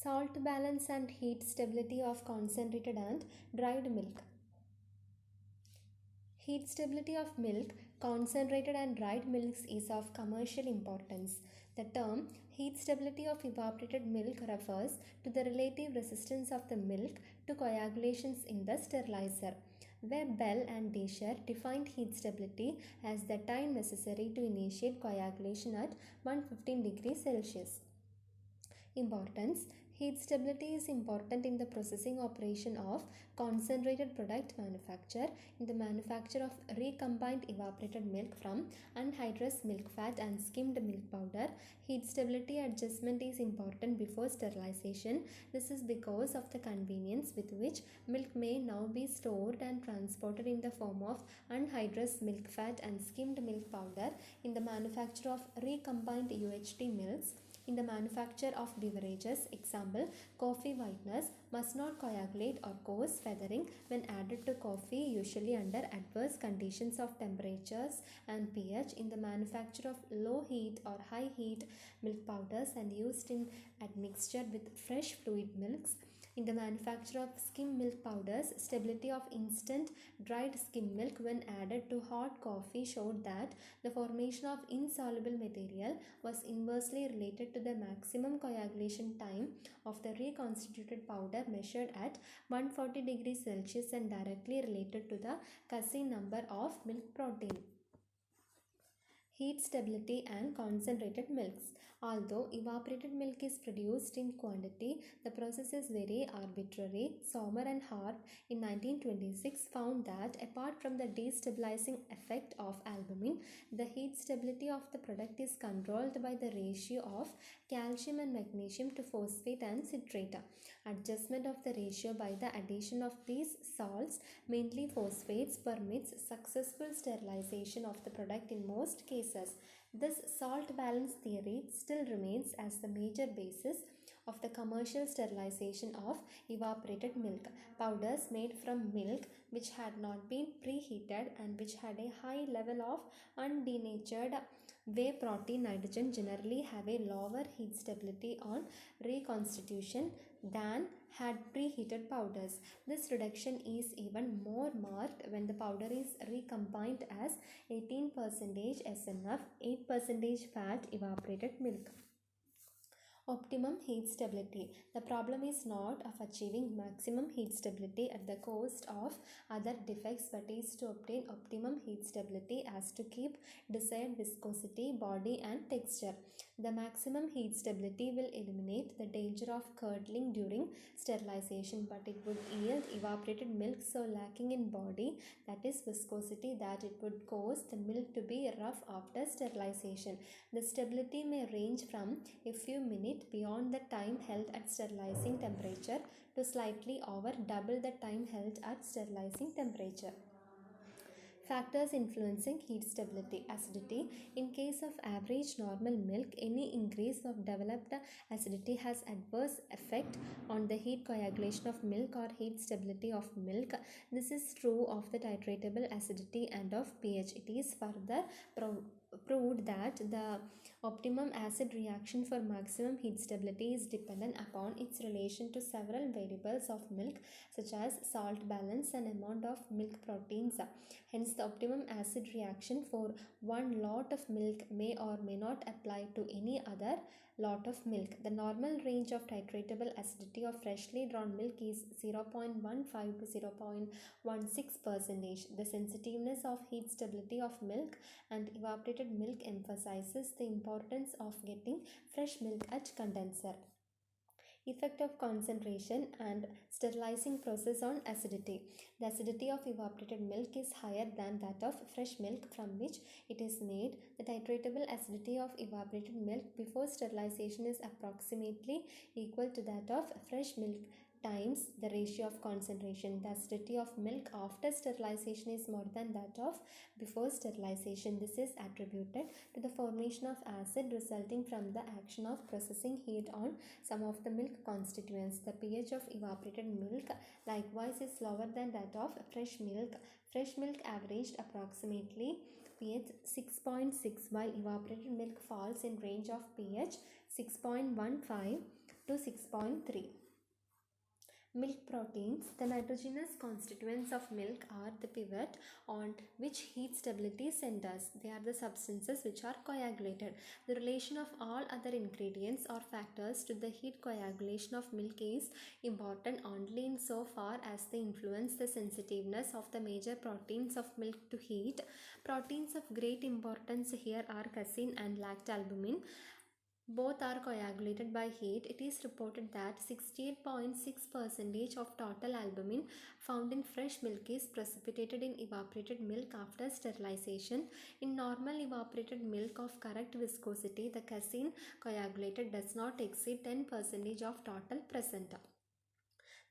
Salt balance and heat stability of concentrated and dried milk. Heat stability of milk, concentrated and dried milks is of commercial importance. The term heat stability of evaporated milk refers to the relative resistance of the milk to coagulations in the sterilizer. Webb, Bell and Deisher defined heat stability as the time necessary to initiate coagulation at 115 degrees Celsius. Importance. Heat stability is important in the processing operation of concentrated product manufacture, in the manufacture of recombined evaporated milk from anhydrous milk fat and skimmed milk powder. Heat stability adjustment is important before sterilization. This is because of the convenience with which milk may now be stored and transported in the form of anhydrous milk fat and skimmed milk powder in the manufacture of recombined UHT milks. In the manufacture of beverages, example, coffee whiteners must not coagulate or cause feathering when added to coffee, usually under adverse conditions of temperatures and pH. In the manufacture of low heat or high heat milk powders and used in admixture with fresh fluid milks. In the manufacture of skim milk powders, stability of instant dried skim milk when added to hot coffee showed that the formation of insoluble material was inversely related to the maximum coagulation time of the reconstituted powder measured at 140 degrees Celsius and directly related to the casein number of milk protein. Heat stability and concentrated milks. Although evaporated milk is produced in quantity, the process is very arbitrary. Sommer and Harp in 1926 found that apart from the destabilizing effect of albumin, the heat stability of the product is controlled by the ratio of calcium and magnesium to phosphate and citrate. Adjustment of the ratio by the addition of these salts, mainly phosphates, permits successful sterilization of the product in most cases. This salt balance theory still remains as the major basis of the commercial sterilization of evaporated milk. Powders made from milk which had not been preheated and which had a high level of undenatured whey protein nitrogen generally have a lower heat stability on reconstitution than had preheated powders. This reduction is even more marked when the powder is recombined as 18% SNF, 8% fat evaporated milk. Optimum heat stability. The problem is not of achieving maximum heat stability at the cost of other defects, but is to obtain optimum heat stability as to keep desired viscosity, body and texture. The maximum heat stability will eliminate the danger of curdling during sterilization, but it would yield evaporated milk so lacking in body, that is viscosity, that it would cause the milk to be rough after sterilization. The stability may range from a few minutes beyond the time held at sterilizing temperature to slightly over double the time held at sterilizing temperature. Factors influencing heat stability. Acidity. In case of average normal milk, any increase of developed acidity has adverse effect on the heat coagulation of milk or heat stability of milk. This is true of the titratable acidity and of pH. It is further proved that the optimum acid reaction for maximum heat stability is dependent upon its relation to several variables of milk, such as salt balance and amount of milk proteins. Hence, the optimum acid reaction for one lot of milk may or may not apply to any other lot of milk. The normal range of titratable acidity of freshly drawn milk is 0.15 to 0.16%. The sensitiveness of heat stability of milk and evaporated milk emphasizes the importance of getting fresh milk at condenser. Effect of concentration and sterilizing process on acidity. The acidity of evaporated milk is higher than that of fresh milk from which it is made. The titratable acidity of evaporated milk before sterilization is approximately equal to that of fresh milk times the ratio of concentration. The acidity of milk after sterilization is more than that of before sterilization. This is attributed to the formation of acid resulting from the action of processing heat on some of the milk constituents. The pH of evaporated milk likewise is lower than that of fresh milk. Fresh milk averaged approximately pH 6.6 while evaporated milk falls in range of pH 6.15 to 6.3. Milk proteins, the nitrogenous constituents of milk, are the pivot on which heat stability centers. They are the substances which are coagulated. The relation of all other ingredients or factors to the heat coagulation of milk is important only in so far as they influence the sensitiveness of the major proteins of milk to heat. Proteins of great importance here are casein and lactalbumin. Both are coagulated by heat. It is reported that 68.6% of total albumin found in fresh milk is precipitated in evaporated milk after sterilization. In normal evaporated milk of correct viscosity, the casein coagulated does not exceed 10% of total present.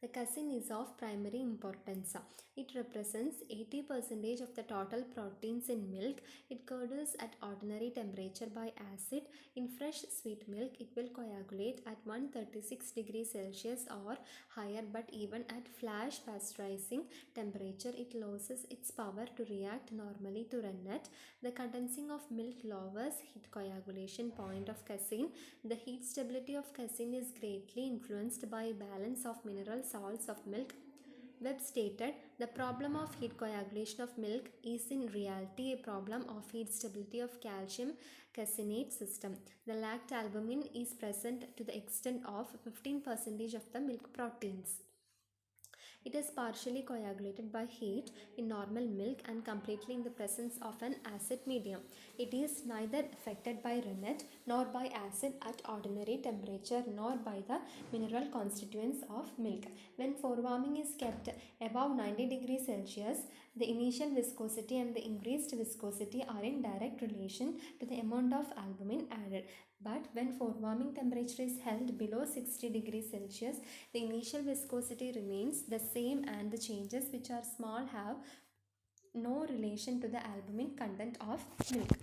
The casein is of primary importance. It represents 80% of the total proteins in milk. It curdles at ordinary temperature by acid. In fresh sweet milk, it will coagulate at 136 degrees Celsius or higher, but even at flash pasteurizing temperature, it loses its power to react normally to rennet. The condensing of milk lowers heat coagulation point of casein. The heat stability of casein is greatly influenced by balance of mineral salts of milk. Webb stated, the problem of heat coagulation of milk is in reality a problem of heat stability of calcium caseinate system. The lactalbumin is present to the extent of 15% of the milk proteins. It is partially coagulated by heat in normal milk and completely in the presence of an acid medium. It is neither affected by rennet nor by acid at ordinary temperature nor by the mineral constituents of milk. When forewarming is kept above 90 degrees Celsius, the initial viscosity and the increased viscosity are in direct relation to the amount of albumin added. But when forewarming temperature is held below 60 degrees Celsius, the initial viscosity remains the same and the changes, which are small, have no relation to the albumin content of milk.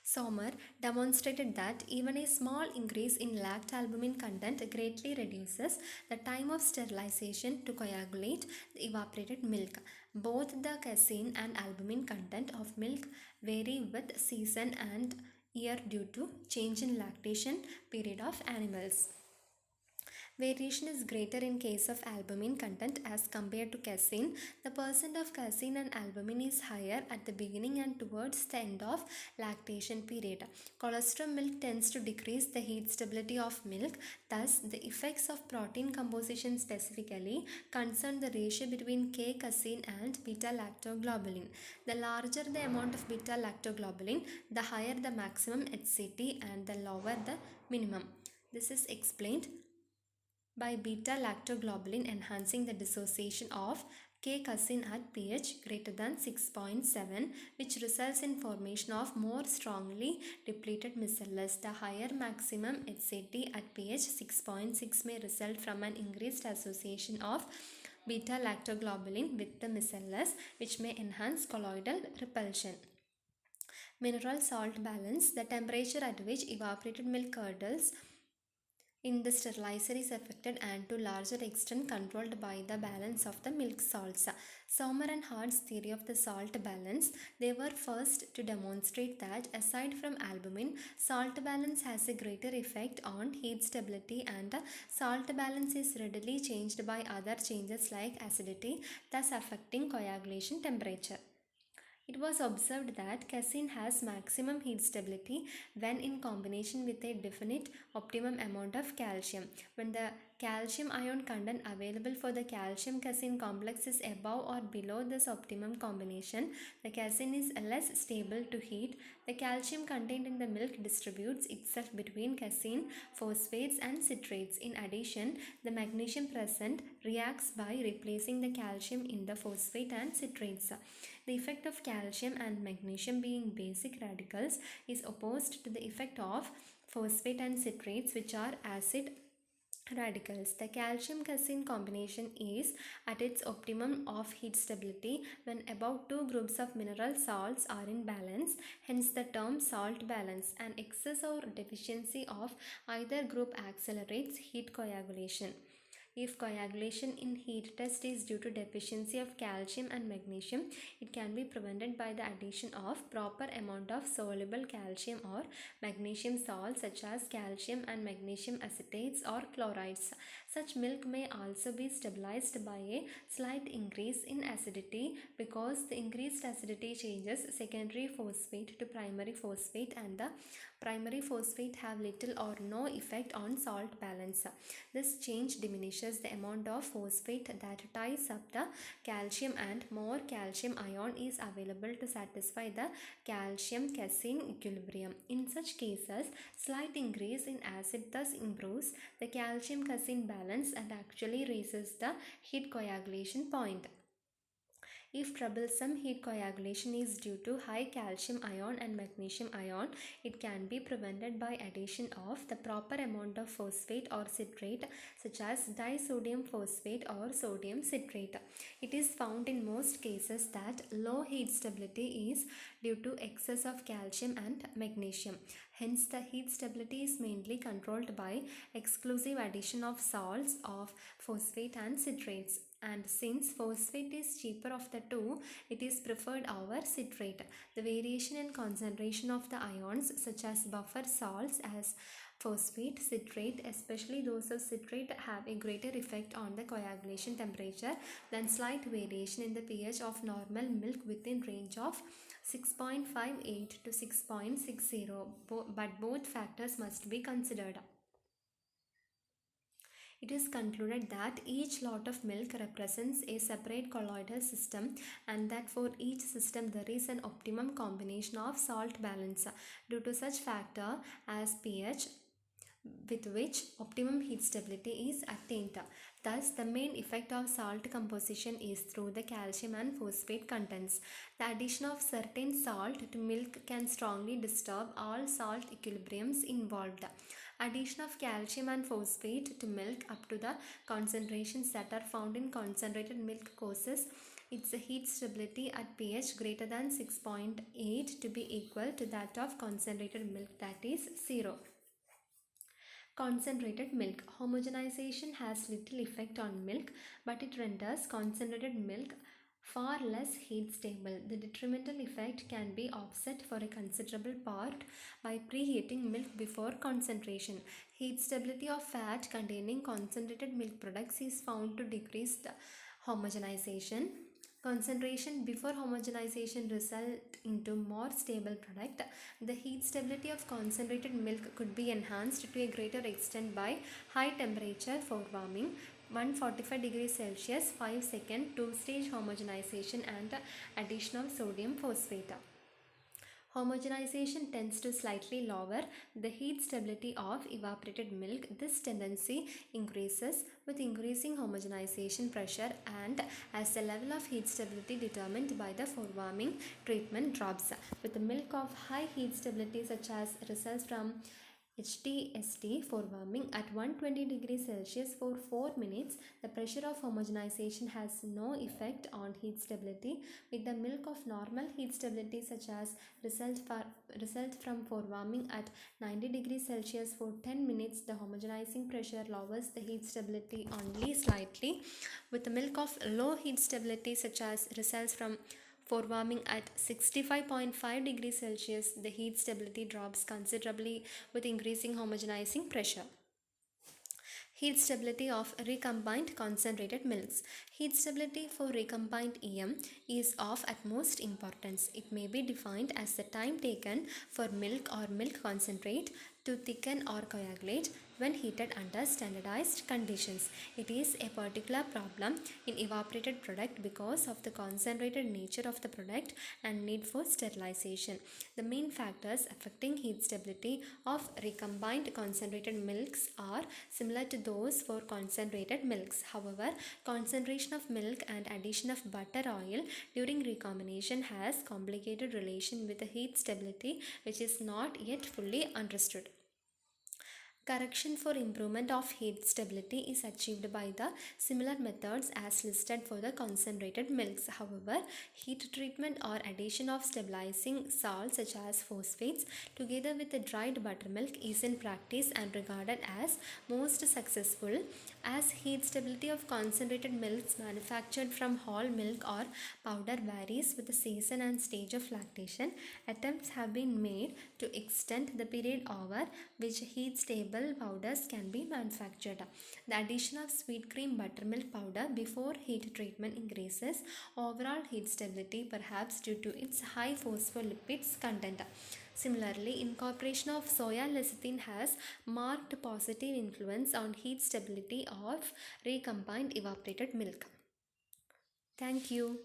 Sommer demonstrated that even a small increase in lactalbumin content greatly reduces the time of sterilization to coagulate the evaporated milk. Both the casein and albumin content of milk vary with season and year due to change in lactation period of animals. Variation is greater in case of albumin content as compared to casein. The percent of casein and albumin is higher at the beginning and towards the end of lactation period. Colostrum milk tends to decrease the heat stability of milk. Thus, the effects of protein composition specifically concern the ratio between K-casein and beta-lactoglobulin. The larger the amount of beta-lactoglobulin, the higher the maximum HCT and the lower the minimum. This is explained by beta-lactoglobulin enhancing the dissociation of K-casein at pH greater than 6.7, which results in formation of more strongly depleted micelles. The higher maximum HCT at pH 6.6 may result from an increased association of beta-lactoglobulin with the micelles, which may enhance colloidal repulsion. Mineral salt balance, the temperature at which evaporated milk curdles in the sterilizer is affected and to larger extent controlled by the balance of the milk salts. Sommer and Hart's theory of the salt balance, they were first to demonstrate that aside from albumin, salt balance has a greater effect on heat stability, and the salt balance is readily changed by other changes like acidity, thus affecting coagulation temperature. It was observed that casein has maximum heat stability when in combination with a definite optimum amount of calcium. When the calcium ion content available for the calcium casein complex is above or below this optimum combination, the casein is less stable to heat. The calcium contained in the milk distributes itself between casein, phosphates and citrates. In addition, the magnesium present reacts by replacing the calcium in the phosphate and citrates. The effect of calcium and magnesium being basic radicals is opposed to the effect of phosphate and citrates, which are acid radicals. The calcium casein combination is at its optimum of heat stability when about two groups of mineral salts are in balance, hence the term salt balance. An excess or deficiency of either group accelerates heat coagulation. If coagulation in heat test is due to deficiency of calcium and magnesium, it can be prevented by the addition of proper amount of soluble calcium or magnesium salts such as calcium and magnesium acetates or chlorides. Such milk may also be stabilized by a slight increase in acidity because the increased acidity changes secondary phosphate to primary phosphate, and the primary phosphate have little or no effect on salt balance. This change diminishes the amount of phosphate that ties up the calcium, and more calcium ion is available to satisfy the calcium casein equilibrium. In such cases, slight increase in acid thus improves the calcium casein balance and actually raises the heat coagulation point. If troublesome heat coagulation is due to high calcium ion and magnesium ion, it can be prevented by addition of the proper amount of phosphate or citrate such as disodium phosphate or sodium citrate. It is found in most cases that low heat stability is due to excess of calcium and magnesium. Hence, the heat stability is mainly controlled by exclusive addition of salts of phosphate and citrates. And since phosphate is cheaper of the two, it is preferred over citrate. The variation in concentration of the ions such as buffer salts as phosphate, citrate, especially those of citrate, have a greater effect on the coagulation temperature than slight variation in the pH of normal milk within range of 6.58 to 6.60, but both factors must be considered. It is concluded that each lot of milk represents a separate colloidal system, and that for each system there is an optimum combination of salt balance due to such factor as pH, with which optimum heat stability is attained. Thus, the main effect of salt composition is through the calcium and phosphate contents. The addition of certain salt to milk can strongly disturb all salt equilibriums involved. Addition of calcium and phosphate to milk up to the concentrations that are found in concentrated milk causes its heat stability at pH greater than 6.8 to be equal to that of concentrated milk, that is 0. Concentrated milk. Homogenization has little effect on milk, but it renders concentrated milk far less heat stable. The detrimental effect can be offset for a considerable part by preheating milk before concentration. Heat stability of fat containing concentrated milk products is found to decrease the homogenization. Concentration before homogenization result into more stable product. The heat stability of concentrated milk could be enhanced to a greater extent by high temperature for warming, 145 degrees Celsius, 5 second, 2-stage homogenization, and addition of sodium phosphate. Homogenization tends to slightly lower the heat stability of evaporated milk. This tendency increases with increasing homogenization pressure, and as the level of heat stability determined by the forewarming treatment drops. With the milk of high heat stability such as results from HTST for warming at 120 degrees Celsius for 4 minutes, the pressure of homogenization has no effect on heat stability. With the milk of normal heat stability such as result from for warming at 90 degrees Celsius for 10 minutes, the homogenizing pressure lowers the heat stability only slightly. With the milk of low heat stability such as results from for warming at 65.5 degrees Celsius, the heat stability drops considerably with increasing homogenizing pressure. Heat stability of recombined concentrated milks. Heat stability for recombined EM is of utmost importance. It may be defined as the time taken for milk or milk concentrate to thicken or coagulate when heated under standardized conditions. It is a particular problem in evaporated product because of the concentrated nature of the product and need for sterilization. The main factors affecting heat stability of recombined concentrated milks are similar to those for concentrated milks. However, concentration of milk and addition of butter oil during recombination has complicated relation with the heat stability, which is not yet fully understood. Correction for improvement of heat stability is achieved by the similar methods as listed for the concentrated milks. However, heat treatment or addition of stabilizing salts such as phosphates together with the dried buttermilk is in practice and regarded as most successful, as heat stability of concentrated milks manufactured from whole milk or powder varies with the season and stage of lactation. Attempts have been made to extend the period over which heat stable powders can be manufactured. The addition of sweet cream buttermilk powder before heat treatment increases overall heat stability, perhaps due to its high phospholipids content. Similarly, incorporation of soya lecithin has marked positive influence on heat stability of recombined evaporated milk. Thank you.